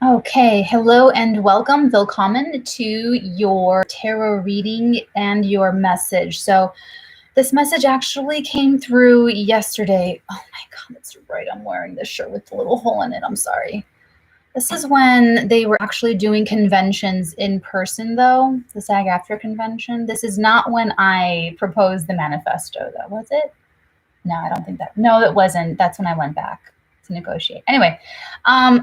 Okay, hello and welcome. Willkommen to your tarot reading and your message. So this message actually came through yesterday. Oh my God, that's right. I'm wearing this shirt with the little hole in it. I'm sorry. This is when they were actually doing conventions in person, though, the SAG-AFTRA convention. This is not when I proposed the manifesto, though, was it? No, I don't think that. No, it wasn't. That's when I went back to negotiate. Anyway,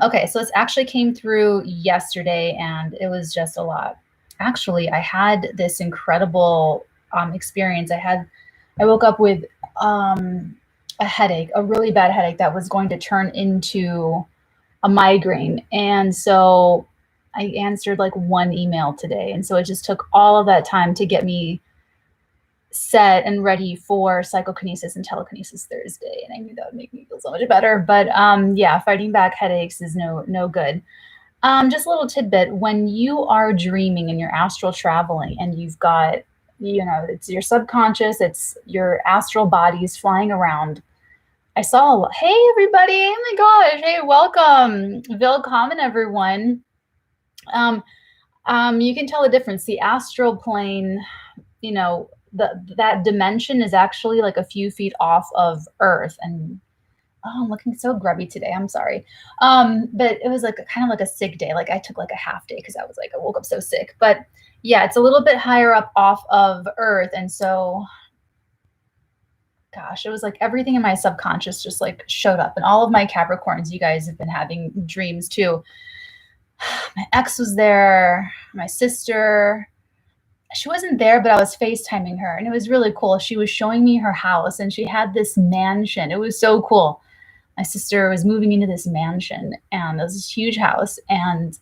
okay, so this actually came through yesterday, and it was just a lot. Actually, I had this incredible experience. I woke up with a headache, a really bad headache that was going to turn into a migraine, and so I answered like one email today, and so it just took all of that time to get me set and ready for psychokinesis and telekinesis Thursday, and I knew that would make me feel so much better. But yeah, fighting back headaches is no good. Just a little tidbit: when you are dreaming and you're astral traveling, and you've got, it's your subconscious, it's your astral bodies flying around. I saw, hey everybody, oh my gosh, hey, welcome, willkommen everyone. You can tell the difference. The astral plane, that dimension is actually like a few feet off of Earth. And I'm looking so grubby today. I'm sorry. But it was like kind of like a sick day. Like I took like a half day because I woke up so sick. But yeah, it's a little bit higher up off of Earth. And so, gosh, it was like everything in my subconscious just like showed up. And all of my Capricorns, you guys have been having dreams too. My ex was there, my sister. She wasn't there, but I was FaceTiming her, and it was really cool. She was showing me her house, and she had this mansion. It was so cool. My sister was moving into this mansion, and it was this huge house, and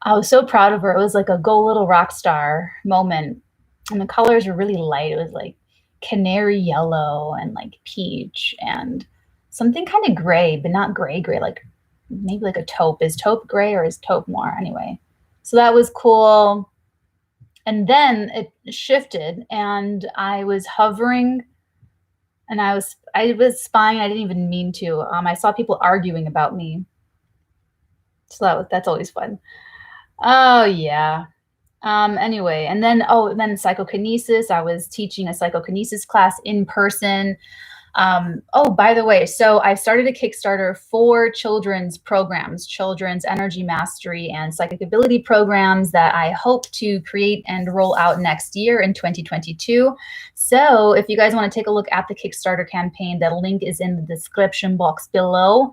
I was so proud of her. It was like a go little rock star moment, and the colors were really light. It was like canary yellow and like peach and something kind of gray, but not gray, like maybe like a taupe. Is taupe gray or is taupe more? Anyway, so that was cool. And then it shifted, and I was hovering, and I was spying. I didn't even mean to. I saw people arguing about me, so that's always fun. Oh yeah. Anyway, and then psychokinesis. I was teaching a psychokinesis class in person. Oh, by the way, so I started a Kickstarter for children's programs, children's energy mastery and psychic ability programs that I hope to create and roll out next year in 2022. So if you guys want to take a look at the Kickstarter campaign, the link is in the description box below.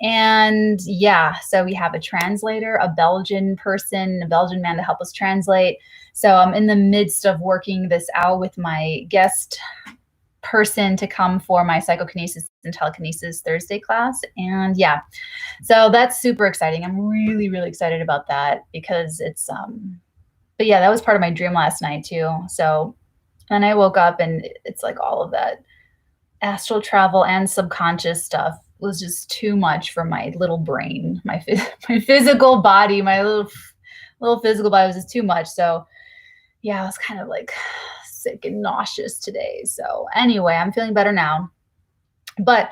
And yeah, so we have a translator, a Belgian man to help us translate. So I'm in the midst of working this out with my guest person to come for my psychokinesis and telekinesis Thursday class. And yeah, so that's super exciting. I'm really, really excited about that because it's, but yeah, that was part of my dream last night too. So, and I woke up and it's like all of that astral travel and subconscious stuff was just too much for my little brain. My physical body, my little physical body was just too much. So yeah, I was kind of like sick and nauseous today. So anyway, I'm feeling better now. But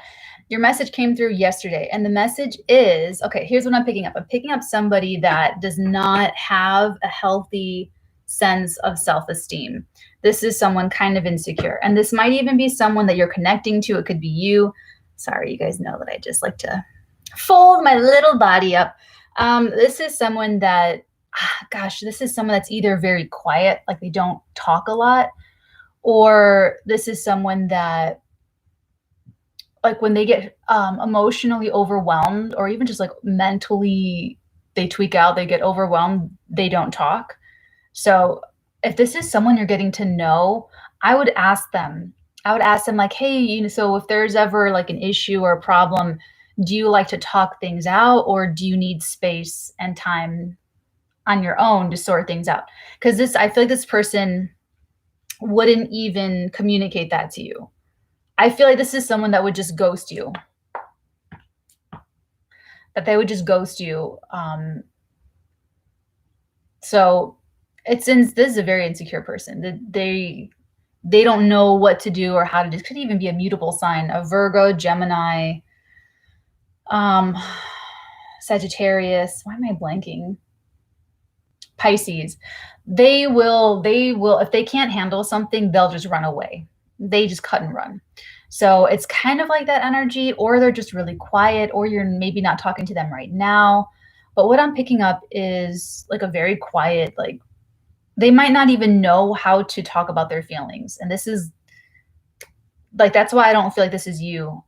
your message came through yesterday, and the message is, okay, here's what I'm picking up. I'm picking up somebody that does not have a healthy sense of self-esteem. This is someone kind of insecure, and this might even be someone that you're connecting to. It could be you. Sorry, you guys know that I just like to fold my little body up. This is someone that, this is someone that's either very quiet, like they don't talk a lot, or this is someone that, like when they get emotionally overwhelmed, or even just like mentally they tweak out, they get overwhelmed, they don't talk. So if this is someone you're getting to know, I would ask them like, hey, so if there's ever like an issue or a problem, do you like to talk things out, or do you need space and time on your own to sort things out? Because I feel like this person wouldn't even communicate that to you. I feel like this is someone that would just ghost you. That they would just ghost you. So this is a very insecure person. They don't know what to do or how to do. This could even be a mutable sign, a Virgo, Gemini. Sagittarius, why am I blanking? Pisces, they will, if they can't handle something, they'll just run away. They just cut and run. So it's kind of like that energy, or they're just really quiet, or you're maybe not talking to them right now. But what I'm picking up is like a very quiet, like they might not even know how to talk about their feelings. And this is like, that's why I don't feel like this is you.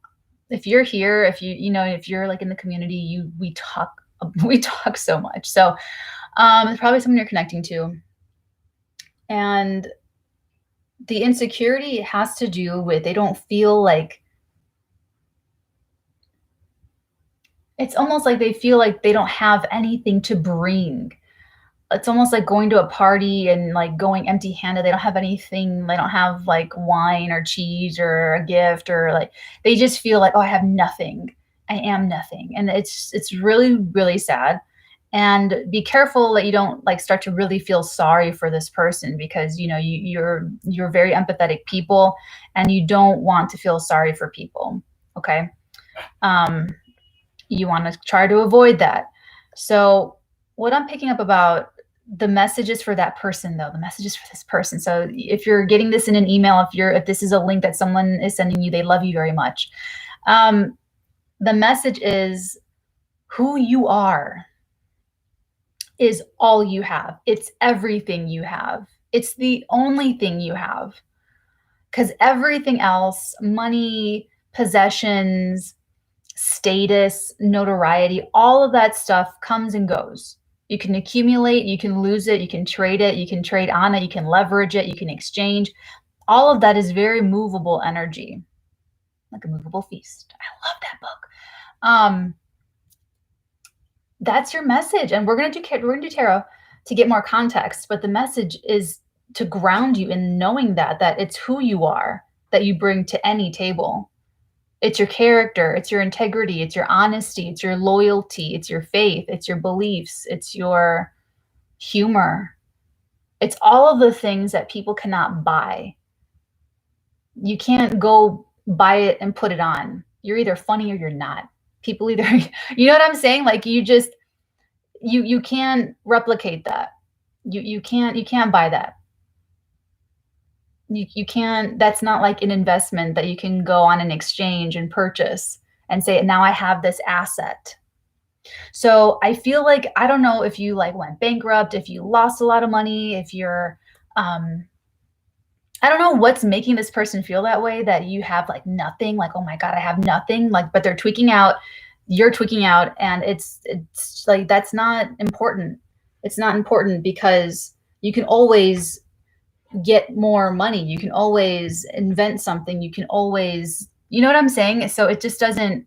If you're here, if if you're like in the community, we talk, we talk so much. So it's probably someone you're connecting to. And the insecurity has to do with, they don't feel like, it's almost like they feel like they don't have anything to bring. It's almost like going to a party and like going empty handed. They don't have anything. They don't have like wine or cheese or a gift, or like, they just feel like, oh, I have nothing. I am nothing. And it's really, really sad. And be careful that you don't like start to really feel sorry for this person, because you're very empathetic people, and you don't want to feel sorry for people. Okay. You want to try to avoid that. So what I'm picking up about the messages for that person, though, the messages for this person. So if you're getting this in an email, if this is a link that someone is sending you, they love you very much. The message is, who you are is all you have. It's everything you have. It's the only thing you have. Because everything else, money, possessions, status, notoriety, all of that stuff comes and goes. You can accumulate, you can lose it, you can trade on it, you can leverage it, you can exchange. All of that is very movable energy, like a movable feast. I love that book. That's your message. And we're going to do tarot to get more context, but the message is to ground you in knowing that it's who you are, that you bring to any table. It's your character, it's your integrity, it's your honesty, it's your loyalty, it's your faith, it's your beliefs, it's your humor. It's all of the things that people cannot buy. You can't go buy it and put it on. You're either funny or you're not. People either, you know what I'm saying? Like you can't replicate that. You can't buy that. You can't, that's not like an investment that you can go on an exchange and purchase and say, now I have this asset. So I feel like, I don't know if you like went bankrupt, if you lost a lot of money, if you're, I don't know what's making this person feel that way, that you have like nothing, like, oh my God, I have nothing, like, but they're tweaking out, you're tweaking out, and it's like, that's not important. It's not important, because you can always get more money. You can always invent something. You can always, you know what I'm saying? So it just doesn't,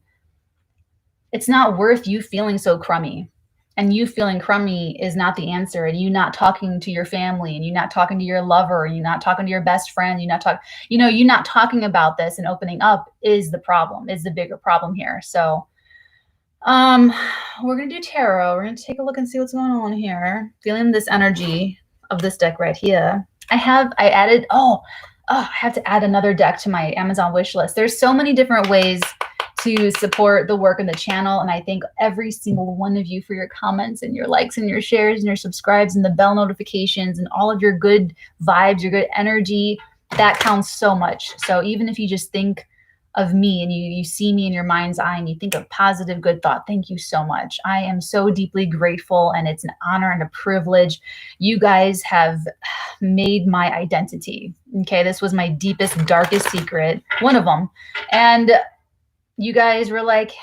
it's not worth you feeling so crummy. And you feeling crummy is not the answer. And you not talking to your family, and you not talking to your lover, and you not talking to your best friend, you not talking about this and opening up is the problem, is the bigger problem here. So we're going to do tarot. We're going to take a look and see what's going on here. Feeling this energy of this deck right here. I added, I have to add another deck to my Amazon wish list. There's so many different ways to support the work and the channel. And I thank every single one of you for your comments and your likes and your shares and your subscribes and the bell notifications and all of your good vibes, your good energy. That counts so much. So even if you just think of me and you see me in your mind's eye and you think of positive, good thought, thank you so much. I am so deeply grateful, and it's an honor and a privilege. You guys have made my identity. Okay. This was my deepest, darkest secret, one of them. And you guys were like,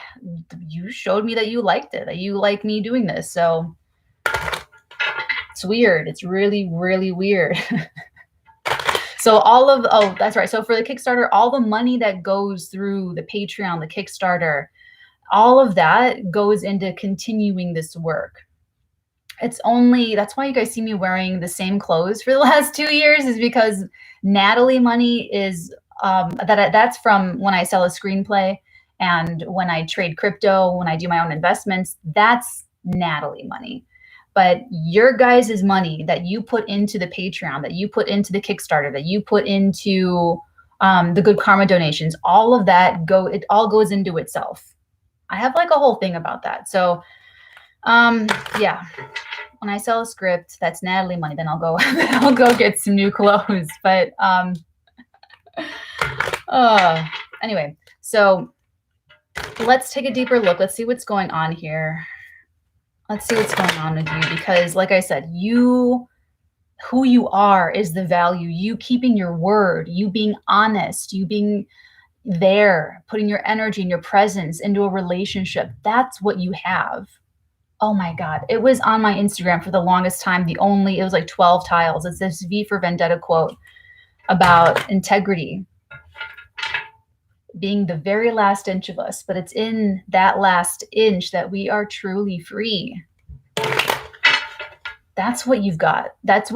you showed me that you liked it, that you like me doing this. So it's weird. It's really, really weird. So that's right. So for the Kickstarter, all the money that goes through the Patreon, the Kickstarter, all of that goes into continuing this work. That's why you guys see me wearing the same clothes for the last 2 years, is because Natalie money is, that's from when I sell a screenplay and when I trade crypto, when I do my own investments, that's Natalie money. But your guys' money that you put into the Patreon, that you put into the Kickstarter, that you put into the Good Karma donations, all of that it all goes into itself. I have like a whole thing about that. So Yeah. When I sell a script, that's Natalie money, then I'll go get some new clothes. But anyway, so let's take a deeper look. Let's see what's going on here. Let's see what's going on with you, because like I said, who you are is the value. You keeping your word, you being honest, you being there, putting your energy and your presence into a relationship. That's what you have. Oh my God. It was on my Instagram for the longest time. It was like 12 tiles. It's this V for Vendetta quote about integrity being the very last inch of us, but it's in that last inch that we are truly free. That's what you've got. That's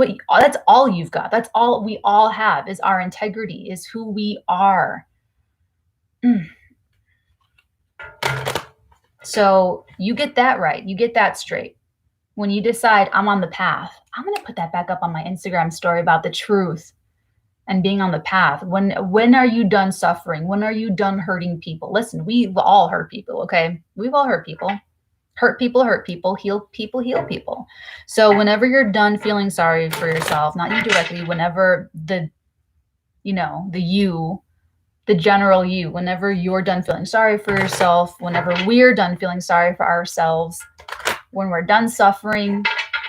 all you've got. That's all we all have, is our integrity, is who we are. So you get that right. You get that straight. When you decide I'm on the path, I'm going to put that back up on my Instagram story about the truth and being on the path. When are you done suffering? When are you done hurting people? Listen, we've all hurt people, okay? We've all hurt people. Hurt people, heal people, heal people. So whenever you're done feeling sorry for yourself, not you directly, whenever the general you, whenever you're done feeling sorry for yourself, whenever we're done feeling sorry for ourselves, when we're done suffering,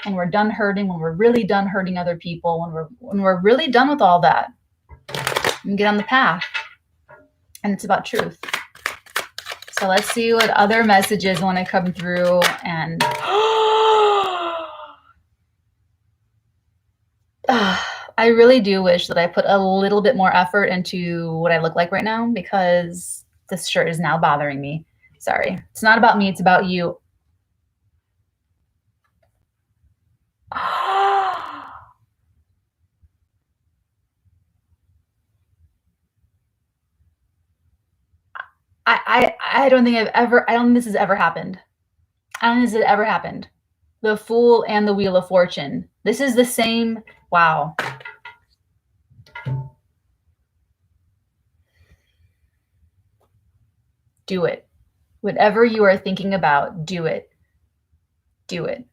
when we're done hurting, when we're really done hurting other people, when we're really done with all that, and get on the path. And it's about truth. So let's see what other messages want to come through. And I really do wish that I put a little bit more effort into what I look like right now, because this shirt is now bothering me. Sorry. It's not about me. It's about you. I don't think this has ever happened. I don't think this has ever happened. The Fool and the Wheel of Fortune. This is the same. Wow. Do it. Whatever you are thinking about, do it. Do it.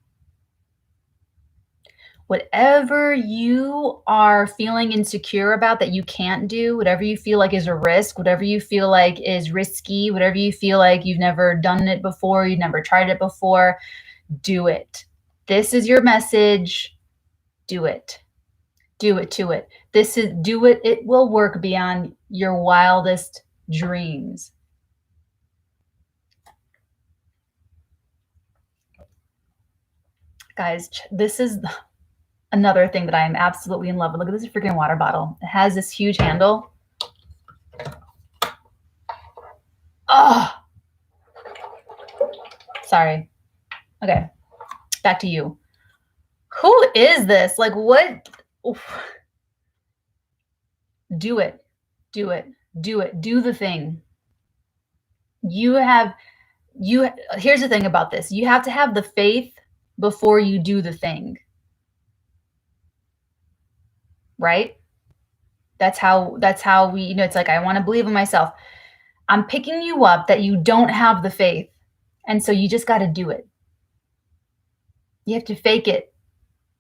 Whatever you are feeling insecure about that you can't do, whatever you feel like is a risk, whatever you feel like is risky, whatever you feel like you've never done it before, you've never tried it before, do it. This is your message. Do it. Do it to it. Do it. It will work beyond your wildest dreams. Guys, this is another thing that I am absolutely in love with. Look at this freaking water bottle. It has this huge handle. Oh, sorry. Okay, back to you. Who is this? Like, what? Oof. Do it. Do it. Do it. Do the thing. Here's the thing about this. You have to have the faith before you do the thing. Right? That's how we, it's like, I want to believe in myself. I'm picking you up that you don't have the faith. And so you just got to do it. You have to fake it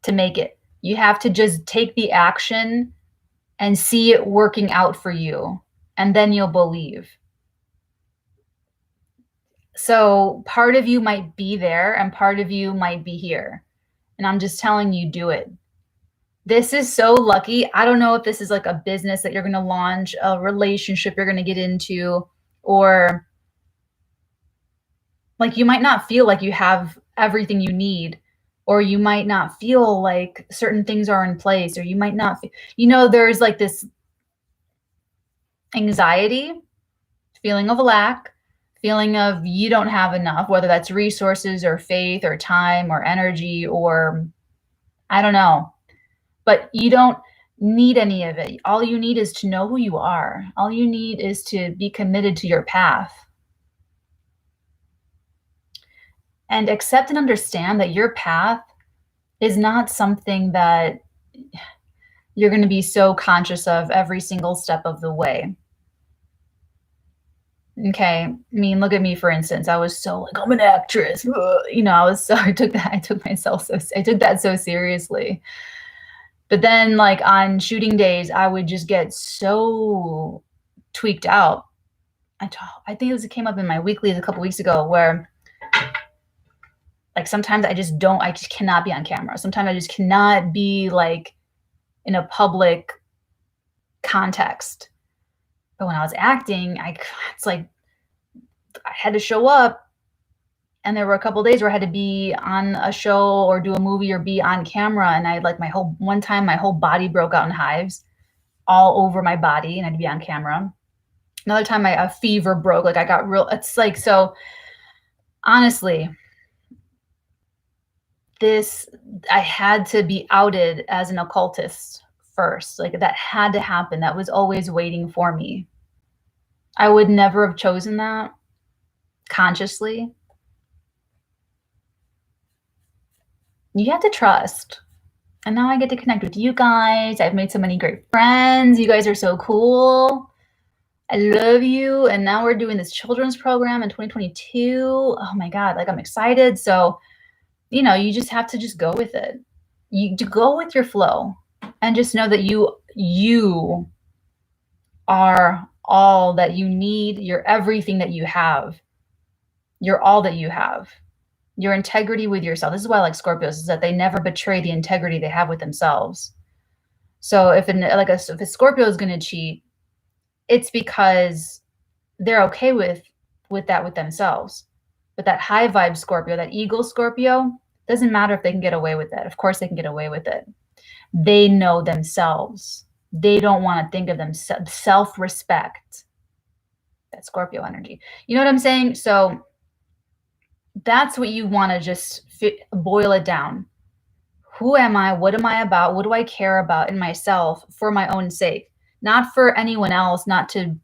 to make it. You have to just take the action and see it working out for you. And then you'll believe. So part of you might be there and part of you might be here. And I'm just telling you, do it. This is so lucky. I don't know if this is like a business that you're going to launch, a relationship you're going to get into, or like you might not feel like you have everything you need, or you might not feel like certain things are in place, or you might not, there's like this anxiety, feeling of a lack, feeling of you don't have enough, whether that's resources or faith or time or energy, or I don't know. But you don't need any of it. All you need is to know who you are. All you need is to be committed to your path. And accept and understand that your path is not something that you're going to be so conscious of every single step of the way. Okay. I mean, look at me, for instance. I was so like, I'm an actress. Ugh. You know, I was so, I took that so seriously. But then, like, on shooting days, I would just get so tweaked out. I think it came up in my weeklies a couple weeks ago where, like, sometimes I just cannot be on camera. Sometimes I just cannot be like in a public context. But when I was acting, it's like I had to show up. And there were a couple days where I had to be on a show or do a movie or be on camera. And I like one time, my whole body broke out in hives all over my body and I had to be on camera. Another time a fever broke, like I got real, it's like, so honestly, I had to be outed as an occultist first. Like that had to happen. That was always waiting for me. I would never have chosen that consciously. You have to trust. And now I get to connect with you guys. I've made so many great friends. You guys are so cool. I love you. And now we're doing this children's program in 2022. Oh my God, like I'm excited. So, you know, you just have to just go with it. You go with your flow and just know that you are all that you need. You're everything that you have. You're all that you have. Your integrity with yourself. This is why I like Scorpios, is that they never betray the integrity they have with themselves. So if a Scorpio is going to cheat, it's because they're okay with that with themselves. But that high vibe Scorpio, that eagle Scorpio, doesn't matter if they can get away with it. Of course they can get away with it. They know themselves. They don't want to think of themselves. Self-respect. That Scorpio energy. You know what I'm saying? So that's what you want to just boil it down. Who am I? What am I about? What do I care about in myself for my own sake? Not for anyone else, not to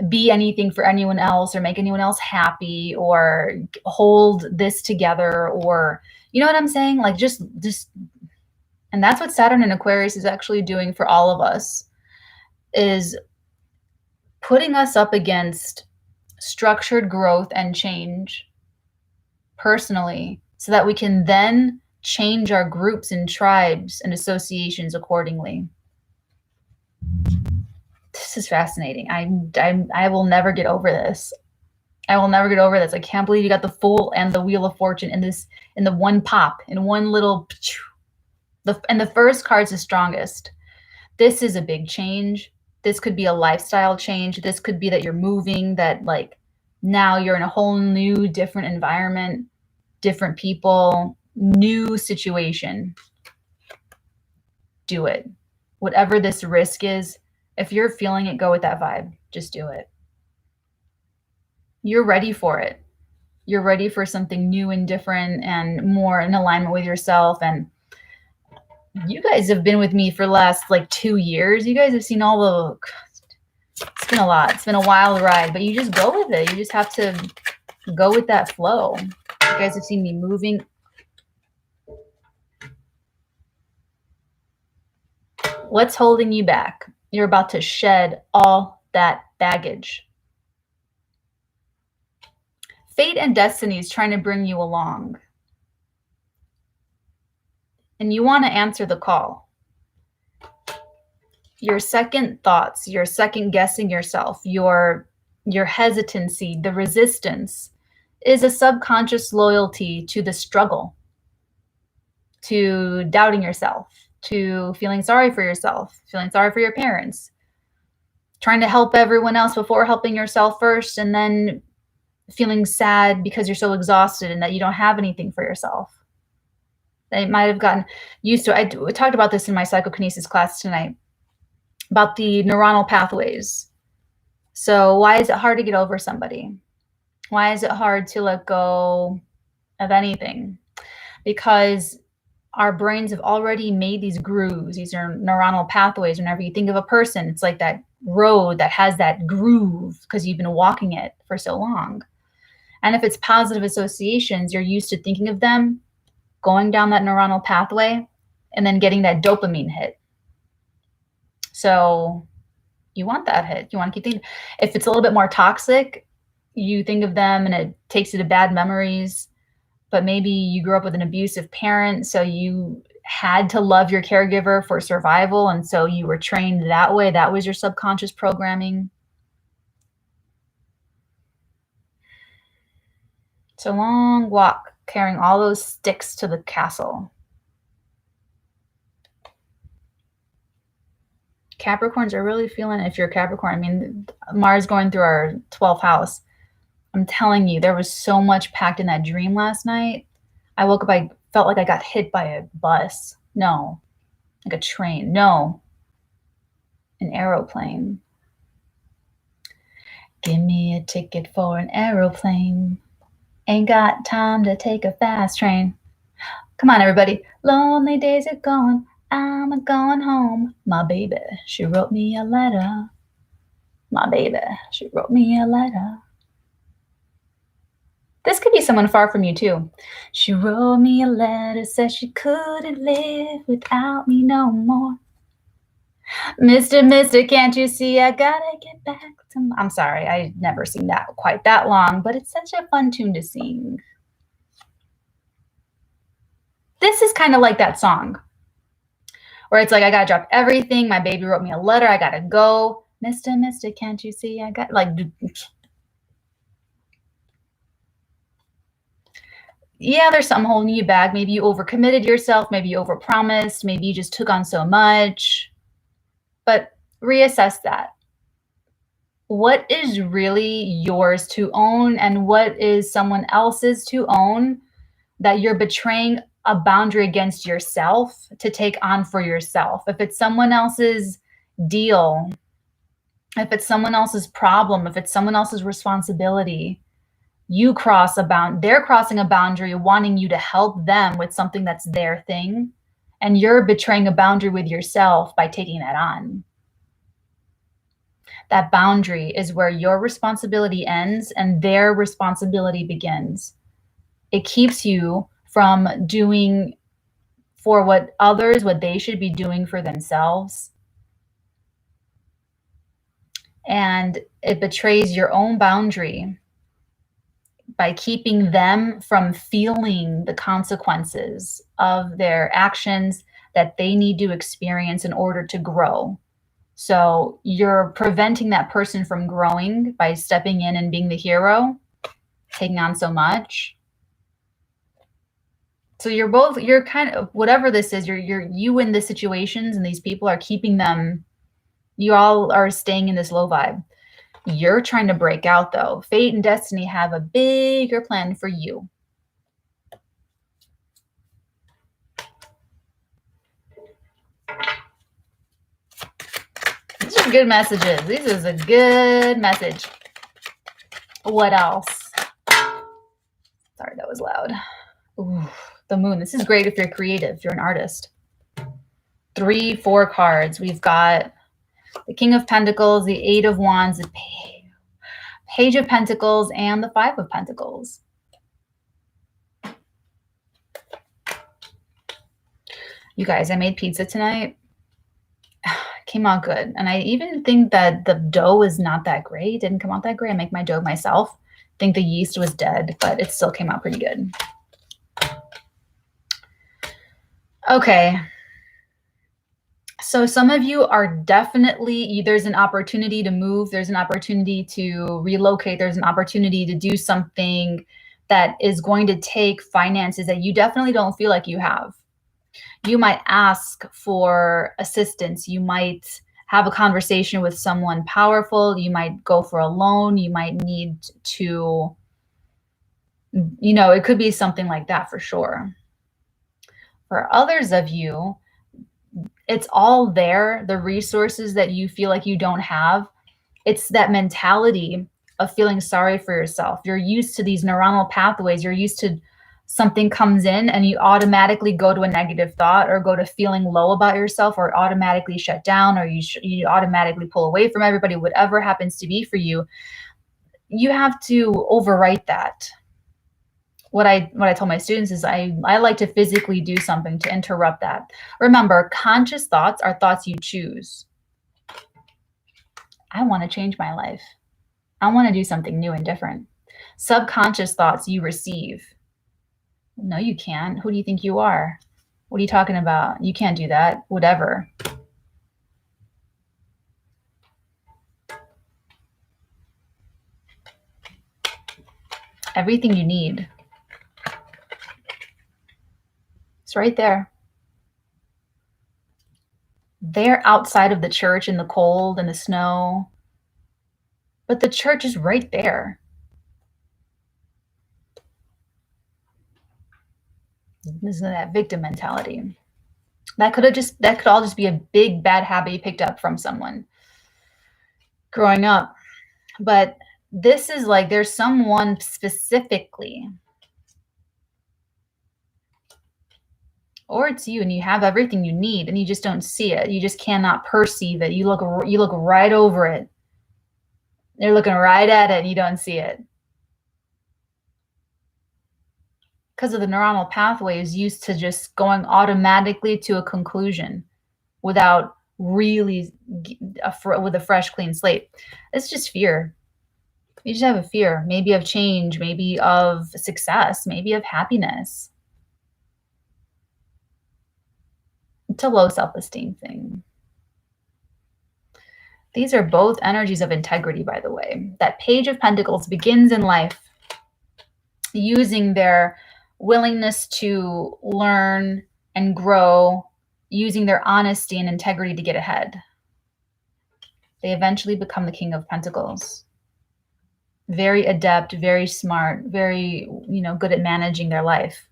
be anything for anyone else or make anyone else happy or hold this together, or you know what I'm saying? Like just and that's what Saturn in Aquarius is actually doing for all of us, is putting us up against structured growth and change personally so that we can then change our groups and tribes and associations accordingly. This is fascinating. I will never get over this. I will never get over this. I can't believe you got the Fool and the Wheel of Fortune in the one pop, in one little, and the first card's the strongest. This is a big change. This could be a lifestyle change. This could be that you're moving, that like now you're in a whole new, different environment, different people, new situation. Do it. Whatever this risk is, if you're feeling it, go with that vibe. Just do it. You're ready for it. You're ready for something new and different and more in alignment with yourself. And you guys have been with me for the last like 2 years. You guys have seen all the, it's been a lot. It's been a wild ride, but you just go with it. You just have to go with that flow. You guys have seen me moving. What's holding you back? You're about to shed all that baggage. Fate and destiny is trying to bring you along. And you want to answer the call. Your second thoughts, your second guessing yourself, your hesitancy, the resistance is a subconscious loyalty to the struggle, to doubting yourself, to feeling sorry for yourself, feeling sorry for your parents, trying to help everyone else before helping yourself first, and then feeling sad because you're so exhausted and that you don't have anything for yourself. They might have gotten used to it. I talked about this in my psychokinesis class tonight, about the neuronal pathways. So why is it hard to get over somebody? Why is it hard to let go of anything? Because our brains have already made these grooves. These are neuronal pathways. Whenever you think of a person, it's like that road that has that groove because you've been walking it for so long. And if it's positive associations, you're used to thinking of them going down that neuronal pathway and then getting that dopamine hit. So you want that hit. You want to keep thinking. If it's a little bit more toxic, you think of them and it takes you to bad memories, but maybe you grew up with an abusive parent, so you had to love your caregiver for survival, and so you were trained that way. That was your subconscious programming. It's a long walk carrying all those sticks to the castle. Capricorns are really feeling it. If you're a Capricorn, I mean, Mars going through our 12th house. I'm telling you, there was so much packed in that dream last night. I woke up, I felt like I got hit by a bus. No. Like a train. No. An aeroplane. Give me a ticket for an aeroplane. Ain't got time to take a fast train. Come on, everybody. Lonely days are gone. I'm a going home. My baby, she wrote me a letter. My baby, she wrote me a letter. This could be someone far from you, too. She wrote me a letter, said she couldn't live without me no more. Mister, can't you see I gotta get back to... I'm sorry, I never sing that quite that long, but it's such a fun tune to sing. This is kind of like that song, where it's like, I gotta drop everything. My baby wrote me a letter. I gotta go. Mister, can't you see I got... Like... Yeah, there's something holding you back. Maybe you overcommitted yourself. Maybe you overpromised. Maybe you just took on so much. But reassess that. What is really yours to own and what is someone else's to own that you're betraying a boundary against yourself to take on for yourself? If it's someone else's deal, if it's someone else's problem, if it's someone else's responsibility, you cross a bound, they're crossing a boundary wanting you to help them with something that's their thing, and you're betraying a boundary with yourself by taking that on. That boundary is where your responsibility ends and their responsibility begins. It keeps you from doing for what others, what they should be doing for themselves. And it betrays your own boundary by keeping them from feeling the consequences of their actions that they need to experience in order to grow. So you're preventing that person from growing by stepping in and being the hero, taking on so much. So you're kind of, whatever this is, you in the situations and these people are keeping them, you all are staying in this low vibe. You're trying to break out, though. Fate and destiny have a bigger plan for you. These are good messages. This is a good message. What else? Sorry, that was loud. Ooh, the moon. This is great if you're creative, if you're an artist. 3, 4 cards. We've got the King of Pentacles, the 8 of Wands, the Page of Pentacles, and the 5 of Pentacles. You guys, I made pizza tonight. Came out good. And I even think that the dough is not that great. It didn't come out that great. I make my dough myself. I think the yeast was dead, but it still came out pretty good. Okay. So some of you are definitely, there's an opportunity to move. There's an opportunity to relocate. There's an opportunity to do something that is going to take finances that you definitely don't feel like you have. You might ask for assistance. You might have a conversation with someone powerful. You might go for a loan. You might need to, it could be something like that for sure. For others of you, it's all there, the resources that you feel like you don't have. It's that mentality of feeling sorry for yourself. You're used to these neuronal pathways. You're used to something comes in and you automatically go to a negative thought or go to feeling low about yourself or automatically shut down or you automatically pull away from everybody, whatever happens to be for you. You have to overwrite that. What I tell my students is I like to physically do something to interrupt that. Remember, conscious thoughts are thoughts you choose. I want to change my life. I want to do something new and different. Subconscious thoughts you receive. No, you can't. Who do you think you are? What are you talking about? You can't do that. Whatever. Everything you need. It's right there. They're outside of the church in the cold and the snow, but the church is right there. This is that victim mentality. That could all just be a big bad habit you picked up from someone growing up. But this is like there's someone specifically, or it's you, and you have everything you need and you just don't see it. You just cannot perceive it. You look right over it. They're looking right at it and you don't see it. Because of the neuronal pathways used to just going automatically to a conclusion without really with a fresh, clean slate. It's just fear. You just have a fear, maybe of change, maybe of success, maybe of happiness. It's a low self-esteem thing. These are both energies of integrity, by the way. That Page of Pentacles begins in life using their willingness to learn and grow, using their honesty and integrity to get ahead. They eventually become the King of Pentacles. Very adept, very smart, very, good at managing their life.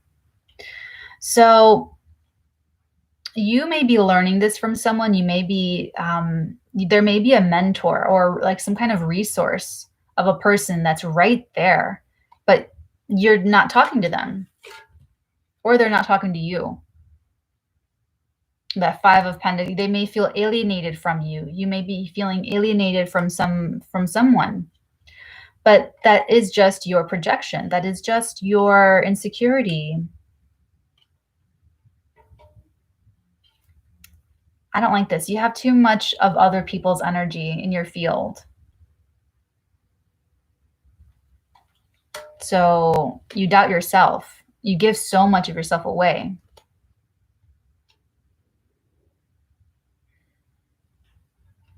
So you may be learning this from someone. You may be, there may be a mentor or like some kind of resource of a person that's right there, but you're not talking to them, or they're not talking to you. That Five of Pentacles, they may feel alienated from you. You may be feeling alienated from someone, but that is just your projection. That is just your insecurity. I don't like this. You have too much of other people's energy in your field. So you doubt yourself. You give so much of yourself away.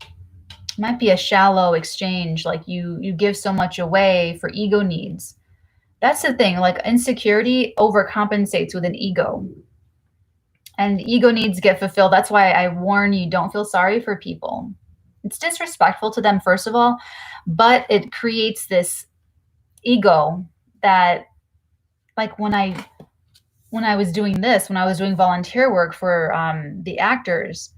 It might be a shallow exchange, like you give so much away for ego needs. That's the thing, like insecurity overcompensates with an ego. And ego needs get fulfilled. That's why I warn you, don't feel sorry for people. It's disrespectful to them, first of all, but it creates this ego that, like when I was doing this, when I was doing volunteer work for the actors,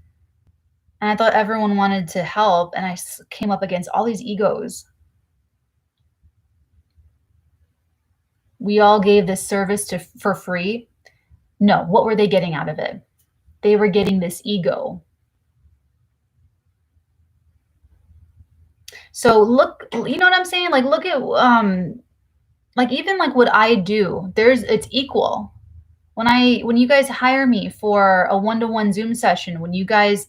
and I thought everyone wanted to help, and I came up against all these egos. We all gave this service for free. No, what were they getting out of it? They were getting this ego. So look, you know what I'm saying? Like, look at, like even like what I do, it's equal. When you guys hire me for a one-to-one Zoom session, when you guys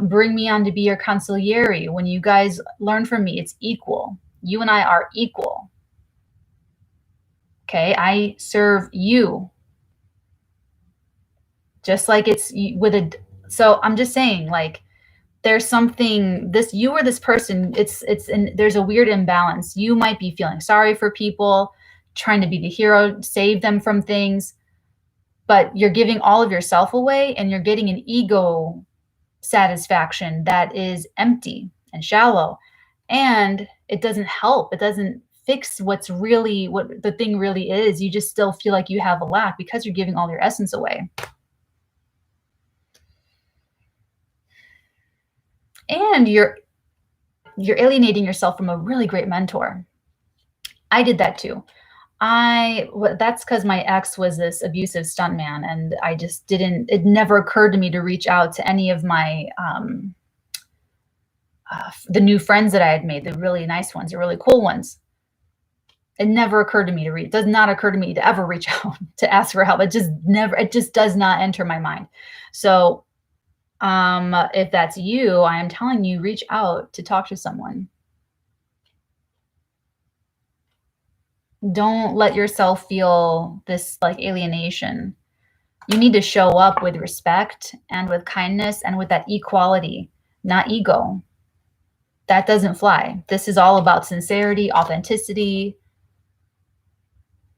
bring me on to be your consigliere, when you guys learn from me, it's equal. You and I are equal. Okay, I serve you. Just like it's with a, so I'm just saying, like, there's something, you or this person, there's a weird imbalance. You might be feeling sorry for people, trying to be the hero, save them from things, but you're giving all of yourself away and you're getting an ego satisfaction that is empty and shallow, and it doesn't help. It doesn't fix what the thing really is. You just still feel like you have a lack because you're giving all your essence away. And you're alienating yourself from a really great mentor. I did that too. That's because my ex was this abusive stuntman, and I just it never occurred to me to reach out to any of my, the new friends that I had made, the really nice ones, the really cool ones. It never occurred to me it does not occur to me to ever reach out to ask for help. It just does not enter my mind. So if that's you, I am telling you, reach out to talk to someone. Don't let yourself feel this like alienation. You need to show up with respect and with kindness and with that equality, not ego. That doesn't fly. This is all about sincerity, authenticity,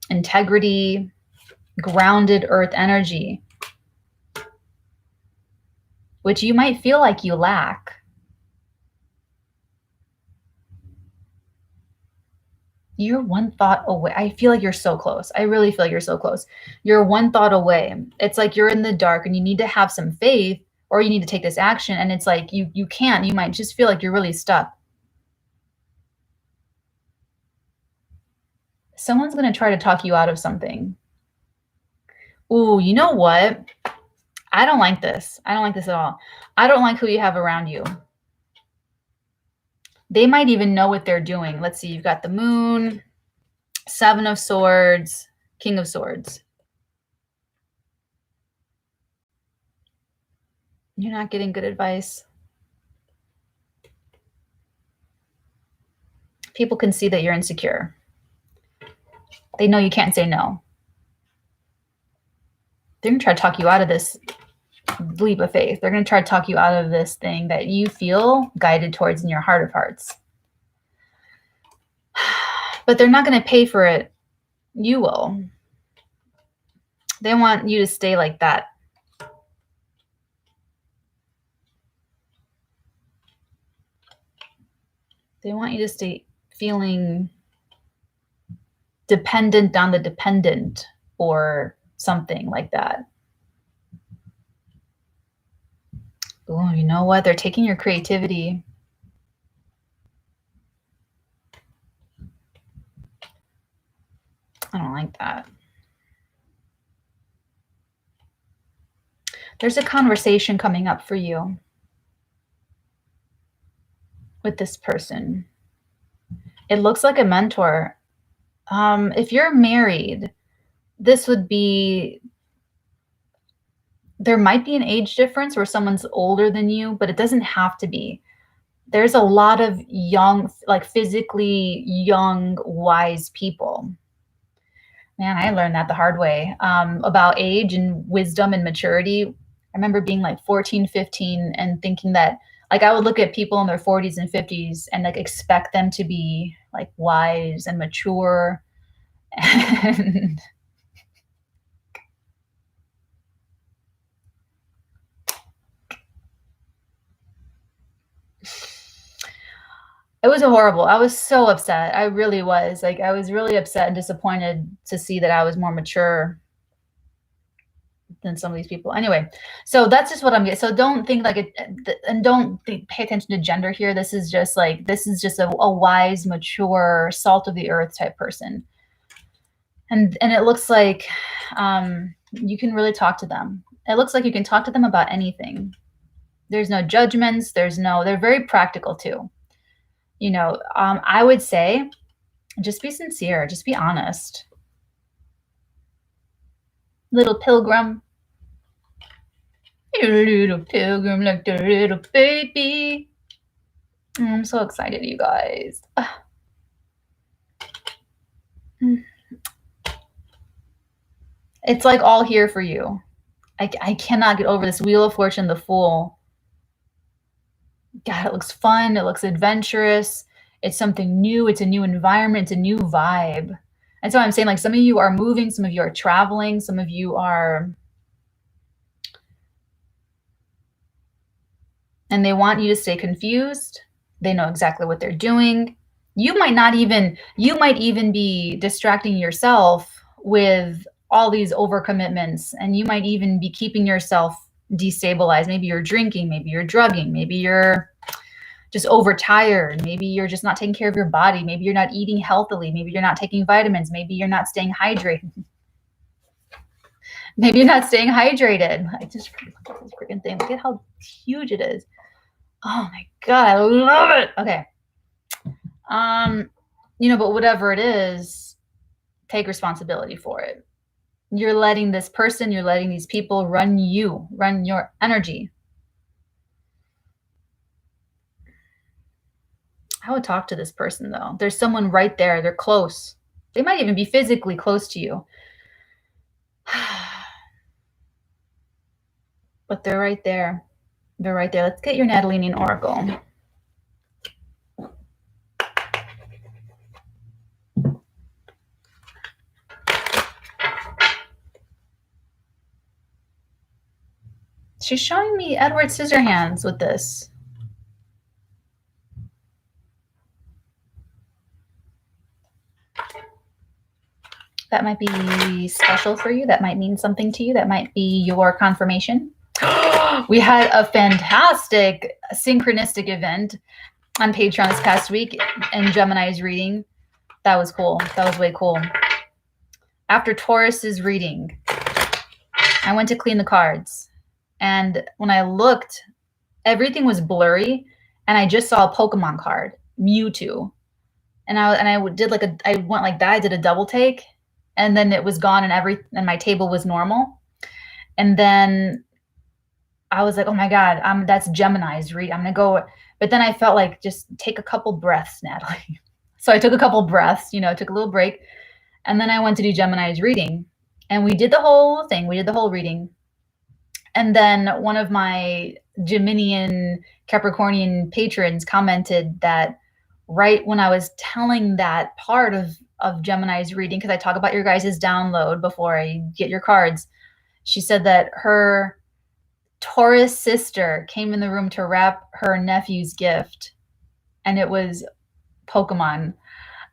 integrity, grounded earth energy, which you might feel like you lack. You're one thought away. I feel like you're so close. I really feel like you're so close. You're one thought away. It's like you're in the dark and you need to have some faith or you need to take this action. And it's like you can't. You might just feel like you're really stuck. Someone's going to try to talk you out of something. Ooh, you know what? I don't like this. I don't like this at all. I don't like who you have around you. They might even know what they're doing. Let's see. You've got the moon, 7 of swords, king of swords. You're not getting good advice. People can see that you're insecure. They know you can't say no. They're going to try to talk you out of this leap of faith. They're going to try to talk you out of this thing that you feel guided towards in your heart of hearts. But they're not going to pay for it. You will. They want you to stay like that. They want you to stay feeling dependent on the dependent or something like that. Oh, you know what? They're taking your creativity. I don't like that. There's a conversation coming up for you with this person. It looks like a mentor. If you're married, this would be, there might be an age difference where someone's older than you, but it doesn't have to be. There's a lot of young, like physically young, wise people. Man, I learned that the hard way about age and wisdom and maturity. I remember being like 14, 15 and thinking that like I would look at people in their 40s and 50s and like expect them to be like wise and mature. And it was horrible. I was so upset. I really was. Like I was really upset and disappointed to see that I was more mature than some of these people. Anyway, so that's just what I'm getting. So don't think like it, and don't pay attention to gender here. This is just like, this is just a wise, mature, salt of the earth type person. And it looks like you can really talk to them. It looks like you can talk to them about anything. There's no judgments. They're very practical too. You know, I would say just be sincere, just be honest. Little pilgrim. You little pilgrim like the little baby. I'm so excited, you guys. It's like all here for you. I cannot get over this Wheel of Fortune, the Fool. God, it looks fun. It looks adventurous. It's something new. It's a new environment. It's a new vibe. And so I'm saying like some of you are moving, some of you are traveling, some of you are, and they want you to stay confused. They know exactly what they're doing. You might even be distracting yourself with all these overcommitments, and you might even be keeping yourself destabilized. Maybe you're drinking, maybe you're drugging, maybe you're just overtired, maybe you're just not taking care of your body, maybe you're not eating healthily, maybe you're not taking vitamins, maybe you're not staying hydrated. Maybe you're not staying hydrated. I just look at this freaking thing. Look at how huge it is. Oh my God, I love it. Okay. You know, but whatever it is, take responsibility for it. You're letting this person, you're letting these people run you, run your energy. I would talk to this person though. There's someone right there. They're close. They might even be physically close to you. But they're right there. They're right there. Let's get your Natalinian Oracle. She's showing me Edward Scissorhands with this. That might be special for you. That might mean something to you. That might be your confirmation. We had a fantastic synchronistic event on Patreon this past week in Gemini's reading. That was cool. That was way cool. After Taurus's reading, I went to clean the cards. And when I looked, everything was blurry. And I just saw a Pokemon card, Mewtwo. And I did like I went like that. I did a double take. And then it was gone and my table was normal. And then I was like, oh my God, that's Gemini's read. I'm going to go. But then I felt like just take a couple breaths, Natalie. So I took a couple breaths, took a little break. And then I went to do Gemini's reading. And we did the whole thing. We did the whole reading. And then one of my Geminian Capricornian patrons commented that right when I was telling that part of Gemini's reading, because I talk about your guys' download before I get your cards, she said that her Taurus sister came in the room to wrap her nephew's gift, and it was Pokemon,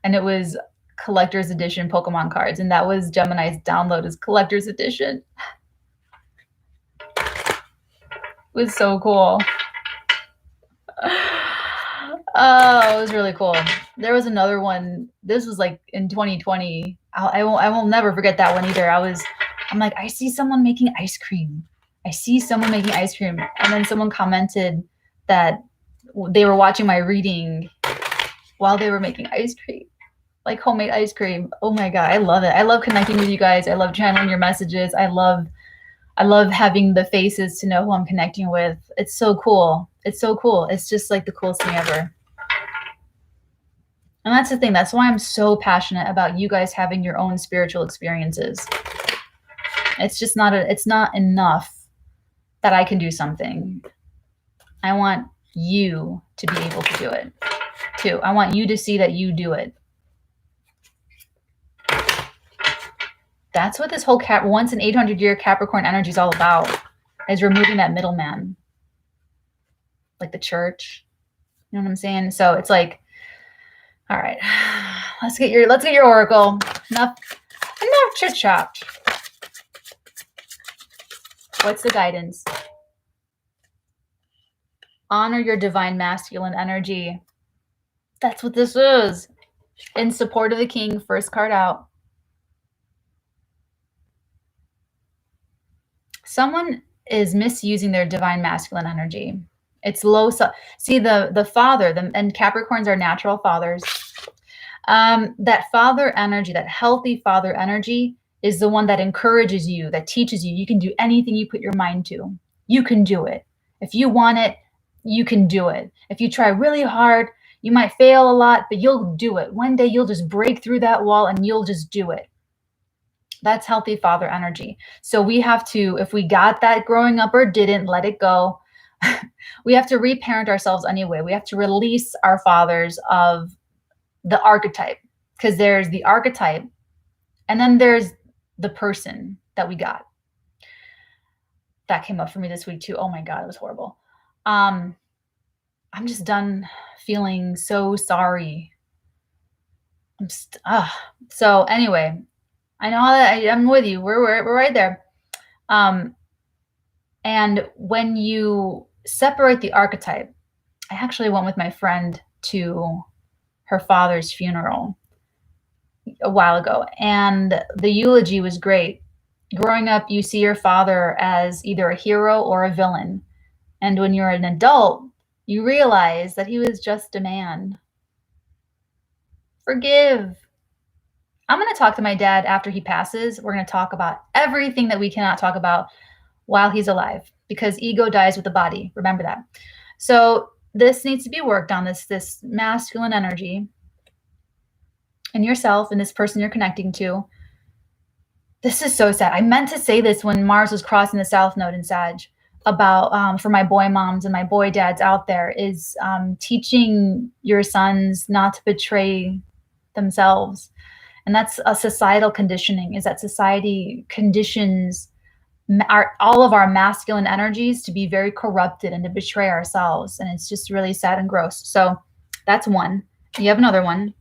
and it was collector's edition Pokemon cards, and that was Gemini's download as collector's edition. It was so cool. Oh, it was really cool. There was another one. This was like in 2020. I will never forget that one either. I'm like, I see someone making ice cream. I see someone making ice cream. And then someone commented that they were watching my reading while they were making ice cream, like homemade ice cream. Oh my God, I love it. I love connecting with you guys. I love channeling your messages. I love having the faces to know who I'm connecting with. It's so cool. It's so cool. It's just like the coolest thing ever. And that's the thing. That's why I'm so passionate about you guys having your own spiritual experiences. It's just it's not enough that I can do something. I want you to be able to do it too. I want you to see that you do it. That's what this whole once in 800-year Capricorn energy is all about, is removing that middleman, like the church. You know what I'm saying? So it's like, all right, let's get your oracle. Enough chit chat. What's the guidance? Honor your divine masculine energy. That's what this is. In support of the king, first card out. Someone is misusing their divine masculine energy. It's low. See, the father, and Capricorns are natural fathers. That father energy, that healthy father energy, is the one that encourages you, that teaches you. You can do anything you put your mind to. You can do it. If you want it, you can do it. If you try really hard, you might fail a lot, but you'll do it. One day you'll just break through that wall and you'll just do it. That's healthy father energy. So we have to, if we got that growing up or didn't, let it go. We have to reparent ourselves anyway. We have to release our fathers of the archetype, because there's the archetype and then there's the person that we got. That came up for me this week too. Oh my God, it was horrible. I'm just done feeling so sorry. So anyway, I know that I'm with you. We're right there. And when you separate the archetype, I actually went with my friend to her father's funeral a while ago, and the eulogy was great. Growing up, you see your father as either a hero or a villain. And when you're an adult, you realize that he was just a man. Forgive. I'm going to talk to my dad after he passes. We're going to talk about everything that we cannot talk about while he's alive, because ego dies with the body. Remember that. So this needs to be worked on, this masculine energy. and yourself and this person you're connecting to. This is so sad. I meant to say this when Mars was crossing the South Node in Sag about for my boy moms and my boy dads out there is teaching your sons not to betray themselves. And that's a societal conditioning, is that society conditions all of our masculine energies to be very corrupted and to betray ourselves. And it's just really sad and gross. So that's one. You have another one.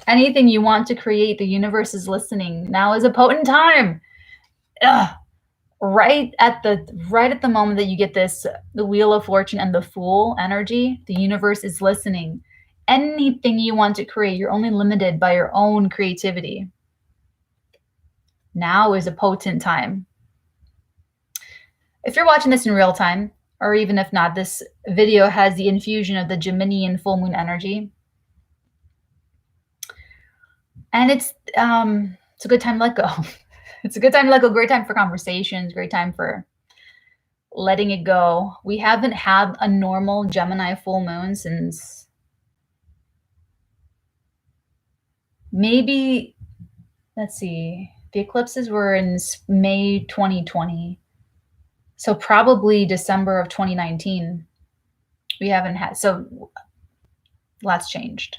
Anything you want to create, the universe is listening. Now is a potent time. Ugh. Right at the moment that you get this, the Wheel of Fortune and the Fool energy, the universe is listening. Anything you want to create, you're only limited by your own creativity. Now is a potent time. If you're watching this in real time, or even if not, this video has the infusion of the Geminian full moon energy. And it's a good time to let go. It's a good time to let go. Great time for conversations. Great time for letting it go. We haven't had a normal Gemini full moon since maybe, let's see, the eclipses were in May 2020. So probably December of 2019. We haven't had, so lots changed.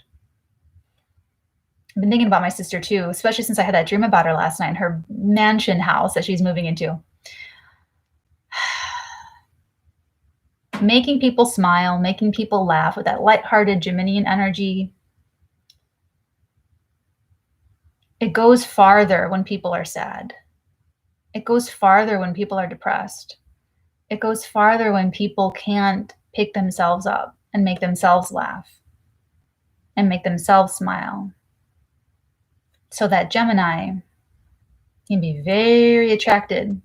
I've been thinking about my sister too, especially since I had that dream about her last night, her mansion house that she's moving into. Making people smile, making people laugh with that lighthearted Geminian energy. It goes farther when people are sad. It goes farther when people are depressed. It goes farther when people can't pick themselves up and make themselves laugh and make themselves smile. So that Gemini can be very attracted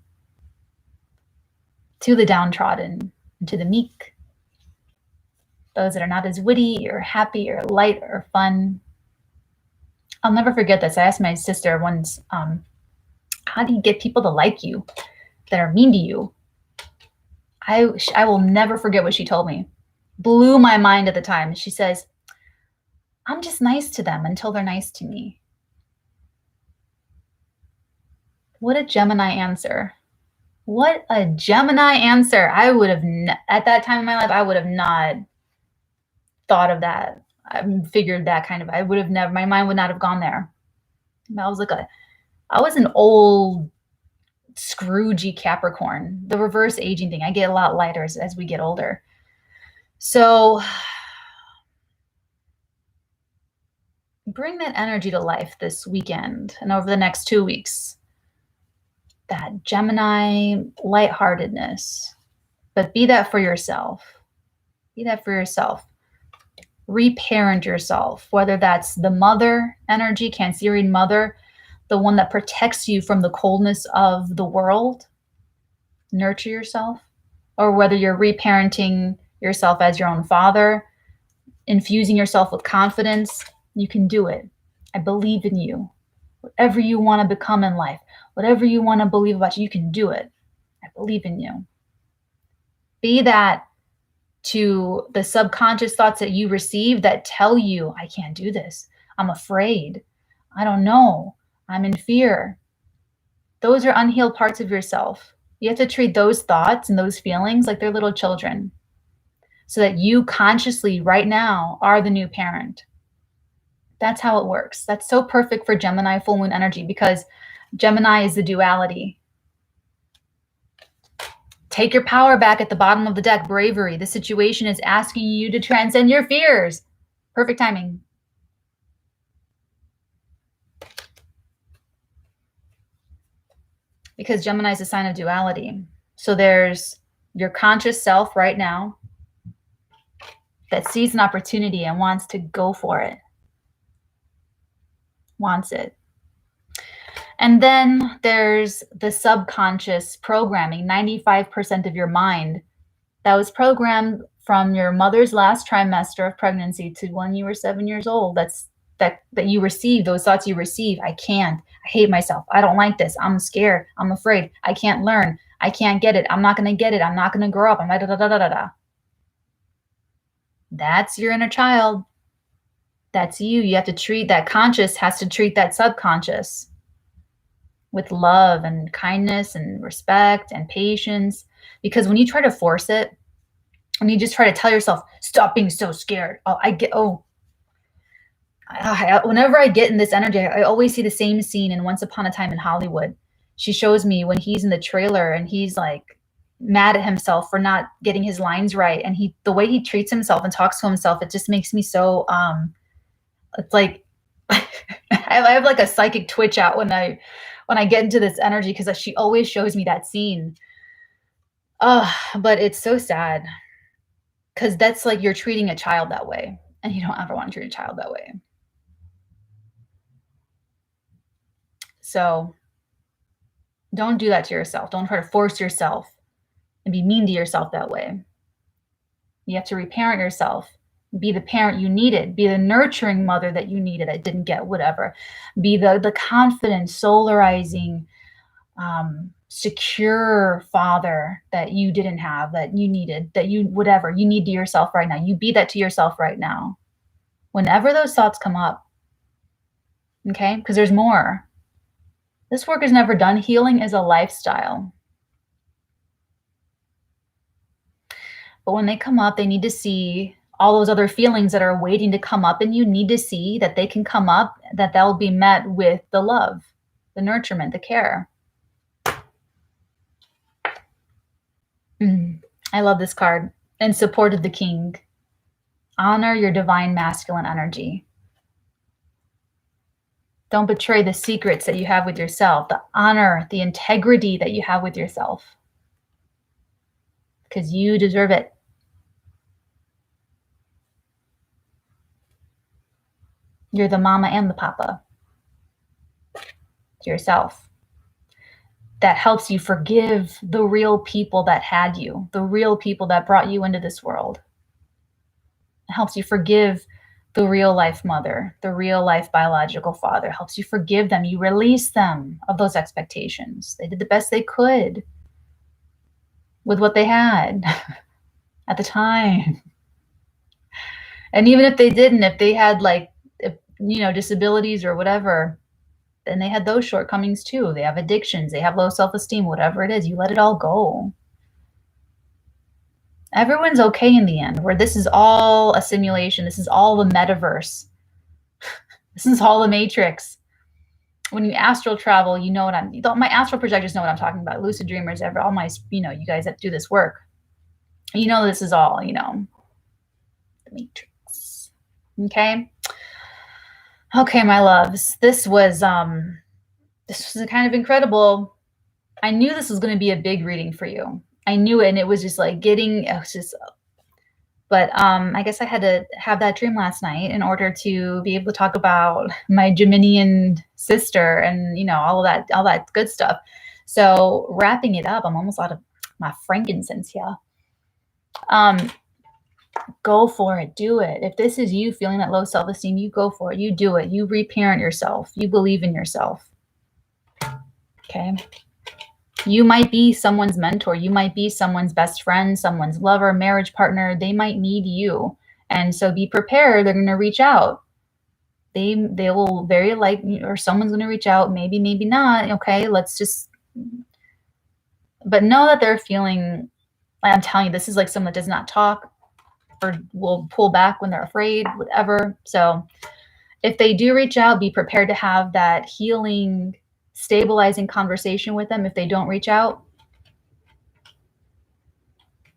to the downtrodden, to the meek, those that are not as witty or happy or light or fun. I'll never forget this. I asked my sister once, how do you get people to like you that are mean to you? I will never forget what she told me. Blew my mind at the time. She says, I'm just nice to them until they're nice to me. What a Gemini answer. What a Gemini answer. I would have, at that time in my life, I would have not thought of that. I figured that kind of, I would have never, my mind would not have gone there. I was an old Scroogey Capricorn, the reverse aging thing. I get a lot lighter as we get older. So bring that energy to life this weekend and over the next 2 weeks. That Gemini lightheartedness, but be that for yourself. Be that for yourself. Reparent yourself, whether that's the mother energy, Cancerian mother, the one that protects you from the coldness of the world, nurture yourself, or whether you're reparenting yourself as your own father, infusing yourself with confidence. You can do it. I believe in you. Whatever you want to become in life, whatever you want to believe about you can do it. I believe in you. Be that to the subconscious thoughts that you receive that tell you, I can't do this. I'm afraid. I don't know. I'm in fear. Those are unhealed parts of yourself. You have to treat those thoughts and those feelings like they're little children, so that you consciously right now are the new parent. That's how it works. That's so perfect for Gemini full moon energy, because Gemini is the duality. Take your power back at the bottom of the deck, bravery. The situation is asking you to transcend your fears. Perfect timing. Because Gemini is a sign of duality. So there's your conscious self right now that sees an opportunity and wants to go for it. Wants it. And then there's the subconscious programming, 95% of your mind that was programmed from your mother's last trimester of pregnancy to when you were 7 years old. That you receive, those thoughts you receive. I can't. I hate myself. I don't like this. I'm scared. I'm afraid. I can't learn. I can't get it. I'm not going to get it. I'm not going to grow up. I'm da da da da da da. That's your inner child. That's you. You have to treat that conscious, has to treat that subconscious with love and kindness and respect and patience. Because when you try to force it, and you just try to tell yourself, stop being so scared. Whenever I get in this energy, I always see the same scene in Once Upon a Time in Hollywood. She shows me when he's in the trailer and he's like mad at himself for not getting his lines right. And the way he treats himself and talks to himself, it just makes me so, it's like, I have like a psychic twitch out when I get into this energy, because she always shows me that scene. But it's so sad, because that's like you're treating a child that way, and you don't ever want to treat a child that way. So don't do that to yourself. Don't try to force yourself and be mean to yourself that way. You have to reparent yourself. Be the parent you needed. Be the nurturing mother that you needed that didn't get whatever. Be the confident, solarizing, secure father that you didn't have, that you needed, that you whatever you need to yourself right now. You be that to yourself right now. Whenever those thoughts come up, okay? Because there's more. This work is never done. Healing is a lifestyle. But when they come up, they need to see all those other feelings that are waiting to come up, and you need to see that they can come up, that they'll be met with the love, the nurturement, the care. I love this card. In support of the king. Honor your divine masculine energy. Don't betray the secrets that you have with yourself, the honor, the integrity that you have with yourself, because you deserve it. You're the mama and the papa to yourself. That helps you forgive the real people that had you, the real people that brought you into this world. It helps you forgive the real life mother, the real life biological father. It helps you forgive them. You release them of those expectations. They did the best they could with what they had at the time. And even if they didn't, if they had disabilities or whatever, then they had those shortcomings too. They have addictions, they have low self-esteem, whatever it is, you let it all go. Everyone's okay in the end, where this is all a simulation. This is all the metaverse. This is all the matrix. When you astral travel, you know what my astral projectors know what I'm talking about. Lucid dreamers, all my, you guys that do this work, this is all, the matrix. Okay. Okay, my loves, this was kind of incredible. I knew this was going to be a big reading for you. I knew it, and it was just like but I guess I had to have that dream last night in order to be able to talk about my Geminian sister and, all that good stuff. So wrapping it up, I'm almost out of my frankincense here. Go for it. Do it. If this is you feeling that low self-esteem, you go for it. You do it. You reparent yourself. You believe in yourself. Okay. You might be someone's mentor. You might be someone's best friend, someone's lover, marriage partner. They might need you. And so be prepared. They're going to reach out. They will very likely, or someone's going to reach out. Maybe, maybe not. Okay. But know that they're feeling, I'm telling you, this is like someone that does not talk, or will pull back when they're afraid, whatever. So if they do reach out, be prepared to have that healing, stabilizing conversation with them. If they don't reach out,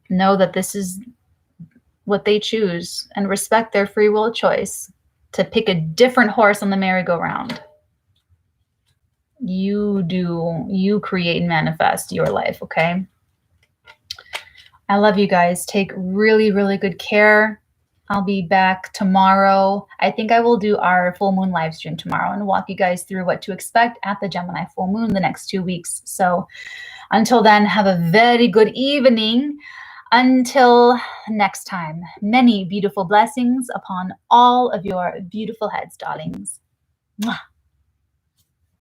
know that this is what they choose, and respect their free will choice to pick a different horse on the merry-go-round. You create and manifest your life, okay? I love you guys. Take really, really good care. I'll be back tomorrow. I think I will do our full moon live stream tomorrow and walk you guys through what to expect at the Gemini full moon the next 2 weeks. So until then, have a very good evening. Until next time, many beautiful blessings upon all of your beautiful heads, darlings. Mwah.